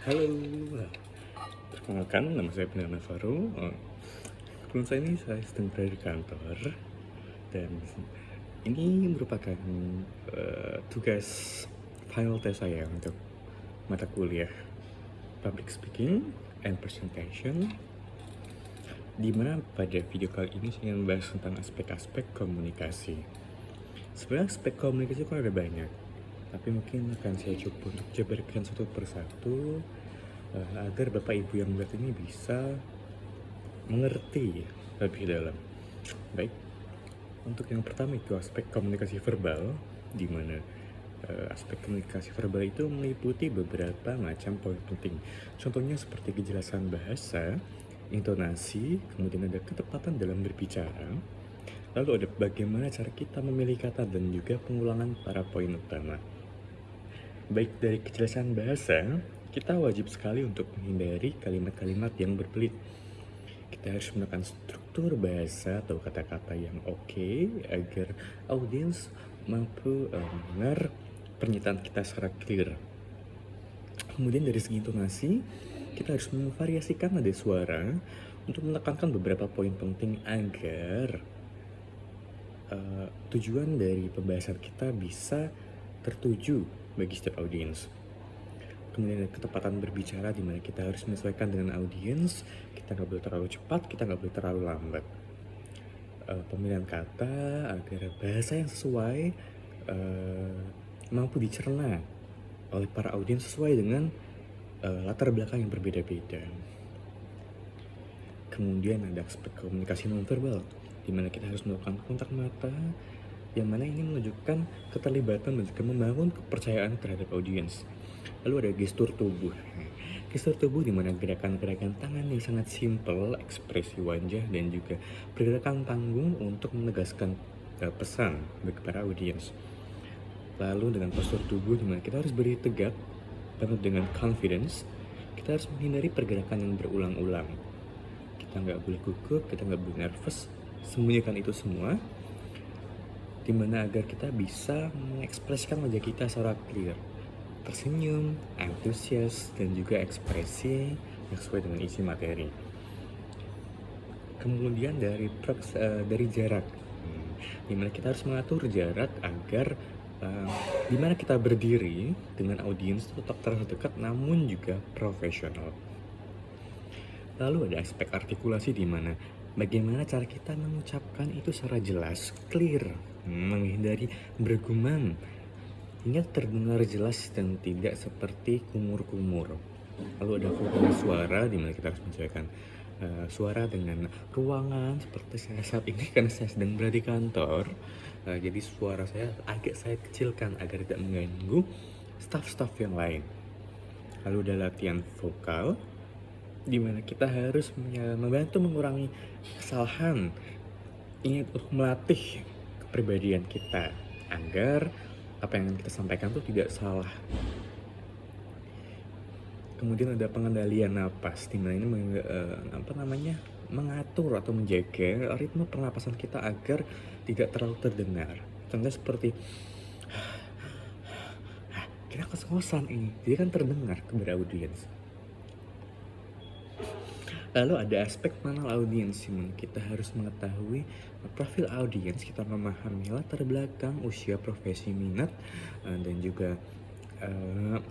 Halo, perkenalkan nama saya Benar Navarro. Sebelum saya sedang berada di kantor dan ini merupakan tugas final test saya untuk mata kuliah Public Speaking and Presentation, di mana pada video kali ini saya ingin membahas tentang aspek-aspek komunikasi. Sebenarnya aspek komunikasi kan ada banyak, tapi mungkin akan saya coba untuk jabarkan satu persatu agar Bapak Ibu yang melihat ini bisa mengerti lebih dalam. Baik, untuk yang pertama itu aspek komunikasi verbal, di mana aspek komunikasi verbal itu meliputi beberapa macam poin penting. Contohnya seperti kejelasan bahasa, intonasi, kemudian ada ketepatan dalam berbicara, lalu ada bagaimana cara kita memilih kata dan juga pengulangan para poin utama. Baik dari kejelasan bahasa, kita wajib sekali untuk menghindari kalimat-kalimat yang berbelit. Kita harus menggunakan struktur bahasa atau kata-kata yang oke agar audiens mampu mendengar pernyataan kita secara clear. Kemudian dari segi intonasi, kita harus memvariasikan nada suara untuk menekankan beberapa poin penting agar tujuan dari pembahasan kita bisa tertuju bagi setiap audiens. Kemudian ada ketepatan berbicara, di mana kita harus menyesuaikan dengan audiens. Kita nggak boleh terlalu cepat, kita nggak boleh terlalu lambat. Pemilihan kata agar bahasa yang sesuai mampu dicerna oleh para audiens sesuai dengan latar belakang yang berbeda-beda. Kemudian ada aspek komunikasi nonverbal, di mana kita harus melakukan kontak mata, yang mana ini menunjukkan keterlibatan dan juga membangun kepercayaan terhadap audiens. Lalu ada gestur tubuh. Gestur tubuh di mana gerakan-gerakan tangan yang sangat simpel, ekspresi wajah, dan juga pergerakan panggung untuk menegaskan pesan bagi para audiens. Lalu dengan postur tubuh di mana kita harus berdiri tegak, penuh dengan confidence. Kita harus menghindari pergerakan yang berulang-ulang. Kita nggak boleh gugup, kita nggak boleh nervous. Sembunyikan itu semua, dimana agar kita bisa mengekspresikan wajah kita secara clear, tersenyum, antusias, dan juga ekspresi yang sesuai dengan isi materi. Kemudian dari jarak, dimana kita harus mengatur jarak agar dimana kita berdiri dengan audiens tetap terdekat namun juga profesional. Lalu ada aspek artikulasi, di mana bagaimana cara kita mengucapkan itu secara jelas, clear, menghindari bergumam hingga terdengar jelas dan tidak seperti kumur-kumur. Lalu ada volume suara, di mana kita harus menyesuaikan suara dengan ruangan seperti saya saat ini karena saya sedang berada di kantor. Jadi suara saya kecilkan agar tidak mengganggu staff-staff yang lain. Lalu ada latihan vokal, di mana kita harus membantu mengurangi kesalahan. Ini untuk melatih kepribadian kita agar apa yang kita sampaikan itu tidak salah. Kemudian ada pengendalian napas, di mana ini mengatur atau menjaga ritme pernapasan kita agar tidak terlalu terdengar. Contohnya seperti kita kos-kosan ini, jadi kan terdengar kepada audiens. Lalu ada aspek mengenal audiens, kita harus mengetahui profil audiens, kita memahami latar belakang, usia, profesi, minat, dan juga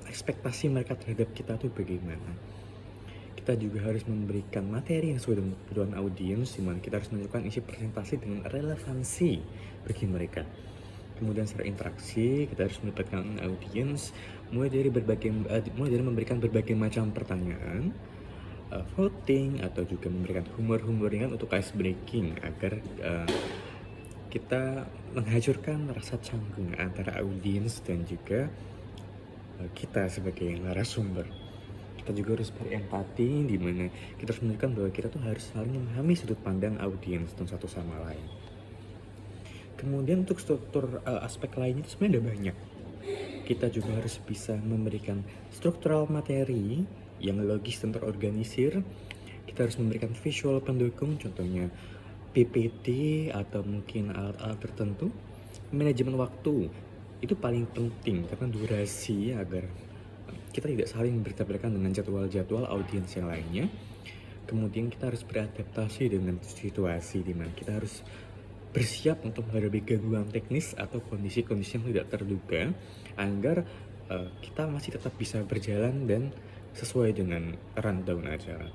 ekspektasi mereka terhadap kita tuh bagaimana. Kita juga harus memberikan materi yang sesuai dengan kebutuhan audiens, di mana kita harus menunjukkan isi presentasi dengan relevansi bagi mereka. Kemudian secara interaksi, kita harus melibatkan audiens mulai dari memberikan berbagai macam pertanyaan, voting, atau juga memberikan humor-humor ringan untuk ice breaking agar kita menghancurkan rasa canggung antara audiens dan juga kita sebagai narasumber. Kita juga harus berempati, di mana kita harus menunjukkan bahwa kita tuh harus saling memahami sudut pandang audiens dan satu sama lain. Kemudian untuk struktur aspek lainnya itu sebenarnya ada banyak. Kita juga harus bisa memberikan struktural materi yang logis dan terorganisir. Kita harus memberikan visual pendukung, contohnya PPT atau mungkin alat-alat tertentu. Manajemen waktu itu paling penting karena durasi agar kita tidak saling bertabrakan dengan jadwal-jadwal audiens yang lainnya. Kemudian kita harus beradaptasi dengan situasi di mana kita harus bersiap untuk menghadapi gangguan teknis atau kondisi-kondisi yang tidak terduga agar kita masih tetap bisa berjalan dan sesuai dengan rundown acara.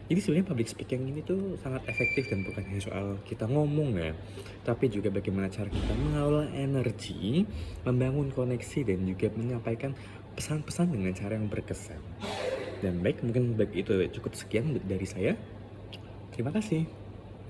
Jadi sebenarnya public speaking ini tuh sangat efektif dan bukan hanya soal kita ngomong ya, tapi juga bagaimana cara kita mengelola energi, membangun koneksi dan juga menyampaikan pesan-pesan dengan cara yang berkesan. Dan baik, mungkin baik itu cukup sekian dari saya. Terima kasih.